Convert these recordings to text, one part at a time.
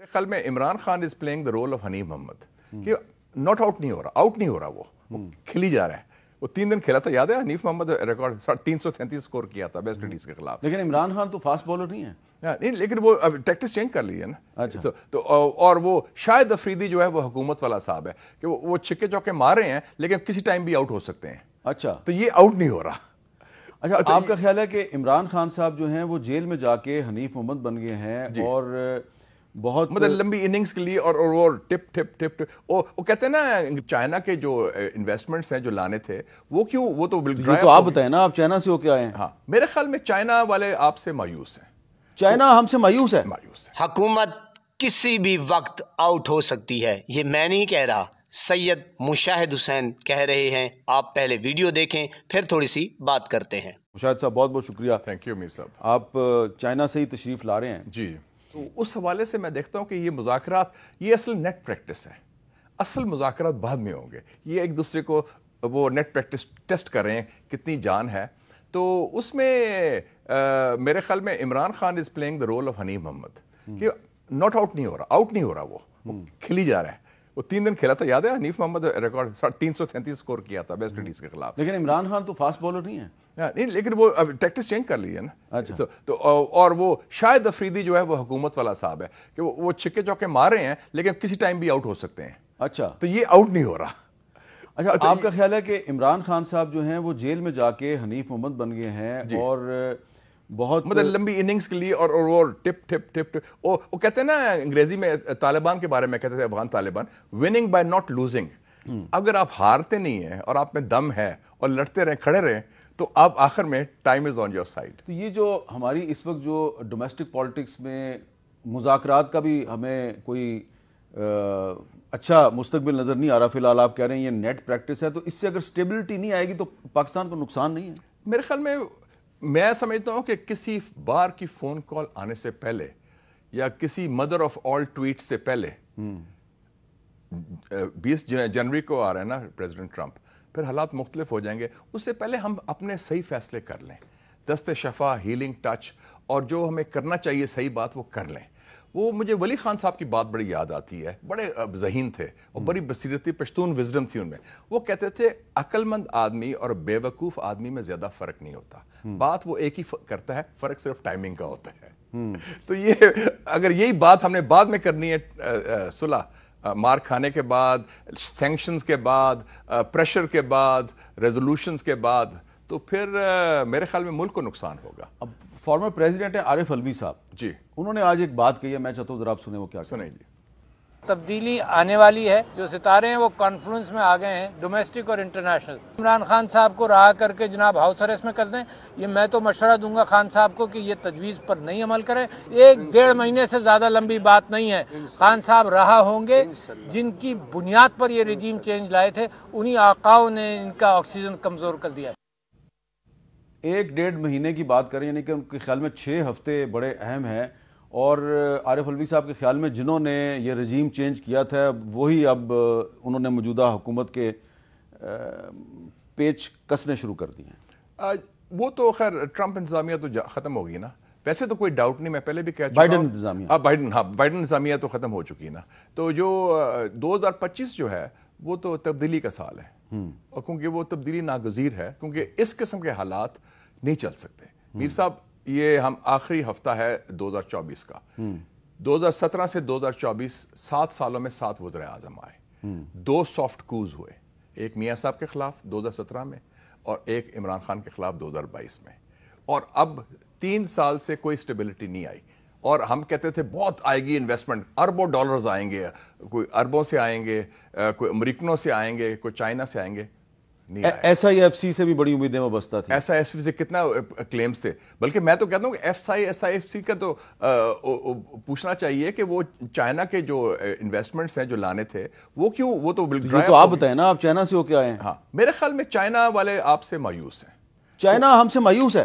میرے خیال میں Imran Khan is playing the role of Hanif Mohammad کہ ناٹ آؤٹ نہیں ہو رہا، آؤٹ نہیں ہو رہا، وہ کھیلی جا رہا ہے. وہ 3 دن کھیلا تھا، یاد ہے حنیف محمد ریکارڈ 333 سکور کیا تھا ویسٹ انڈیز کے خلاف. لیکن عمران خان تو فاسٹ بولر نہیں ہے. نہیں، لیکن وہ اب ٹیکٹس چینج کر لی ہے نا. تو اور وہ شاہد افریدی جو ہے وہ حکومت والا صاحب ہے کہ وہ چھکے چوکے مار رہے ہیں لیکن کسی ٹائم بھی آؤٹ ہو سکتے ہیں. اچھا، تو یہ آؤٹ نہیں ہو رہا. اچھا، آپ کا خیال ہے کہ عمران خان صاحب جو ہیں وہ جیل میں جا کے حنیف محمد بن گئے ہیں اور بہت مطلب لمبی اننگز کے لیے اور وہ ٹپ ٹپ ٹپ وہ کہتے ہیں نا چائنا کے جو انویسٹمنٹس ہیں جو لانے تھے وہ کیوں، وہ تو بالکل تو آپ بتائیں نا، آپ چائنا سے ہو کے آئے ہیں. ہاں، میرے خیال میں چائنا والے آپ سے مایوس ہیں. چائنا ہم سے مایوس ہے. حکومت کسی بھی وقت آؤٹ ہو سکتی ہے، یہ میں نہیں کہہ رہا، سید مشاہد حسین کہہ رہے ہیں. آپ پہلے ویڈیو دیکھیں پھر تھوڑی سی بات کرتے ہیں. مشاہد صاحب بہت بہت شکریہ. تھینک یو میر صاحب. آپ چائنا سے ہی تشریف لا رہے ہیں. جی، تو اس حوالے سے میں دیکھتا ہوں کہ یہ مذاکرات یہ اصل نیٹ پریکٹس ہے. اصل مذاکرات بعد میں ہوں گے. یہ ایک دوسرے کو وہ نیٹ پریکٹس ٹیسٹ کر رہے ہیں کتنی جان ہے. تو اس میں میرے خیال میں Imran Khan is playing the role of Hanif Mohammad کہ ناٹ آؤٹ نہیں ہو رہا، آؤٹ نہیں ہو رہا، وہ کھیلی جا رہا ہے. وہ 3 دن کھیلا تھا، یاد ہے حنیف محمد ریکارڈ 333 سکور کیا تھا ویسٹ انڈیز کے خلاف. لیکن عمران خان تو فاسٹ بولر نہیں ہے. نہیں، لیکن وہ اب ٹیکٹس چینج کر لی ہے نا. تو اور وہ شاہد افریدی جو ہے وہ حکومت والا صاحب ہے کہ وہ چھکے چوکے مار رہے ہیں لیکن کسی ٹائم بھی آؤٹ ہو سکتے ہیں. اچھا، تو یہ آؤٹ نہیں ہو رہا. اچھا، آپ کا خیال ہے کہ عمران خان صاحب جو ہیں وہ جیل میں جا کے حنیف محمد بن گئے ہیں اور بہت مطلب لمبی اننگز کے لیے اور وہ ٹپ ٹپ ٹپ وہ کہتے ہیں نا انگریزی میں طالبان کے بارے میں کہتے تھے، Afghan Taliban, winning by not losing. اگر آپ ہارتے نہیں ہیں اور آپ میں دم ہے اور لڑتے رہیں، کھڑے رہیں، تو آپ آخر میں time is on your side. تو یہ جو ہماری اس وقت جو ڈومیسٹک پالیٹکس میں مذاکرات کا بھی ہمیں کوئی اچھا مستقبل نظر نہیں آ رہا. فی الحال آپ کہہ رہے ہیں یہ نیٹ پریکٹس ہے، تو اس سے اگر سٹیبلٹی نہیں آئے گی تو پاکستان کو نقصان نہیں ہے؟ میرے خیال میں سمجھتا ہوں کہ کسی بار کی فون کال آنے سے پہلے یا کسی مدر آف آل ٹویٹ سے پہلے 20 جنوری کو آ رہا ہے نا پریزیڈنٹ ٹرمپ، پھر حالات مختلف ہو جائیں گے. اس سے پہلے ہم اپنے صحیح فیصلے کر لیں، دست شفا، ہیلنگ ٹچ، اور جو ہمیں کرنا چاہیے صحیح بات وہ کر لیں. وہ مجھے ولی خان صاحب کی بات بڑی یاد آتی ہے. بڑے ذہین تھے اور بڑی بصیرتی پشتون وزڈم تھی ان میں. وہ کہتے تھے عقل مند آدمی اور بے وقوف آدمی میں زیادہ فرق نہیں ہوتا، بات وہ ایک ہی کرتا ہے، فرق صرف ٹائمنگ کا ہوتا ہے. تو یہ اگر یہی بات ہم نے بعد میں کرنی ہے، صلح مار کھانے کے بعد، سینکشنز کے بعد، پریشر کے بعد، ریزولوشنز کے بعد، تو پھر میرے خیال میں ملک کو نقصان ہوگا. اب فارمر پریزیڈنٹ ہیں عارف الوی صاحب، جی، انہوں نے آج ایک بات کہی ہے، میں چاہتا ہوں ذرا آپ سنیں وہ کیا سنیں. جی، تبدیلی آنے والی ہے. جو ستارے ہیں وہ کانفرنس میں آ گئے ہیں، ڈومیسٹک اور انٹرنیشنل. عمران خان صاحب کو رہا کر کے جناب ہاؤس اریسٹ میں کر دیں. یہ میں تو مشورہ دوں گا خان صاحب کو کہ یہ تجویز پر نہیں عمل کریں. 1-1.5 مہینے سے زیادہ لمبی بات نہیں ہے. خان صاحب رہا ہوں گے، جن کی بنیاد پر یہ رجیم چینج لائے تھے انہی آقاؤں نے ان کا آکسیجن کمزور کر دیا. 1-1.5 مہینے کی بات کریں، یعنی کہ ان کے خیال میں 6 ہفتے بڑے اہم ہیں. اور عارف الوی صاحب کے خیال میں جنہوں نے یہ رجیم چینج کیا تھا وہی اب انہوں نے موجودہ حکومت کے پیچ کسنے شروع کر دی ہیں. وہ تو خیر ٹرمپ انتظامیہ تو ختم ہوگی نا، ویسے تو کوئی ڈاؤٹ نہیں. میں پہلے بھی کہہ چکا بائیڈن انتظامیہ، بائیڈن انتظامیہ تو ختم ہو چکی نا. تو جو 2025 جو ہے وہ تو تبدیلی کا سال ہے، اور کیونکہ وہ تبدیلی ناگزیر ہے، کیونکہ اس قسم کے حالات نہیں چل سکتے. میر صاحب، یہ ہم آخری ہفتہ ہے 2024 کا. 2017 سے 2024 7 سالوں میں 7 وزراء اعظم آئے. 2 سافٹ کوز ہوئے، ایک میاں صاحب کے خلاف 2017 میں اور ایک عمران خان کے خلاف 2022 میں. اور اب 3 سال سے کوئی اسٹیبلٹی نہیں آئی. اور ہم کہتے تھے بہت آئے گی انویسٹمنٹ، اربوں ڈالرز آئیں گے، کوئی اربوں سے آئیں گے، کوئی امریکنوں سے آئیں گے، کوئی چائنا سے آئیں گے. ایس آئی ایف سی سے بھی بڑی امیدیں وابستہ تھیں. ایس آئی ایف سی سے کتنا کلیمز تھے. بلکہ میں تو کہتا ہوں کہ ایس آئی ایف سی کا تو پوچھنا چاہیے کہ وہ چائنا کے جو انویسٹمنٹس ہیں جو لانے تھے وہ کیوں، وہ تو بالکل. یہ تو آپ بتائیں نا، آپ چائنا سے ہو کے آئے ہیں. ہاں، میرے خیال میں چائنا والے آپ سے مایوس ہیں. چائنا ہم سے مایوس ہے.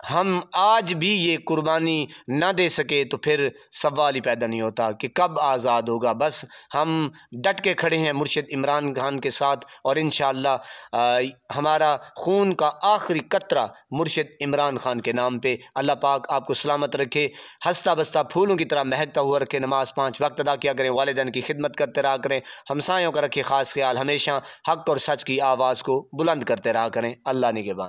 ہم آج بھی یہ قربانی نہ دے سکے تو پھر سوال ہی پیدا نہیں ہوتا کہ کب آزاد ہوگا۔ بس ہم ڈٹ کے کھڑے ہیں مرشد عمران خان کے ساتھ، اور انشاءاللہ ہمارا خون کا آخری قطرہ مرشد عمران خان کے نام پہ۔ اللہ پاک آپ کو سلامت رکھے، ہنستا بستا پھولوں کی طرح مہکتا ہوا رکھے، نماز 5 وقت ادا کیا کریں، والدین کی خدمت کرتے رہا کریں، ہمسایوں کا رکھے خاص خیال، ہمیشہ حق اور سچ کی آواز کو بلند کرتے رہا کریں۔ اللہ نگہبان۔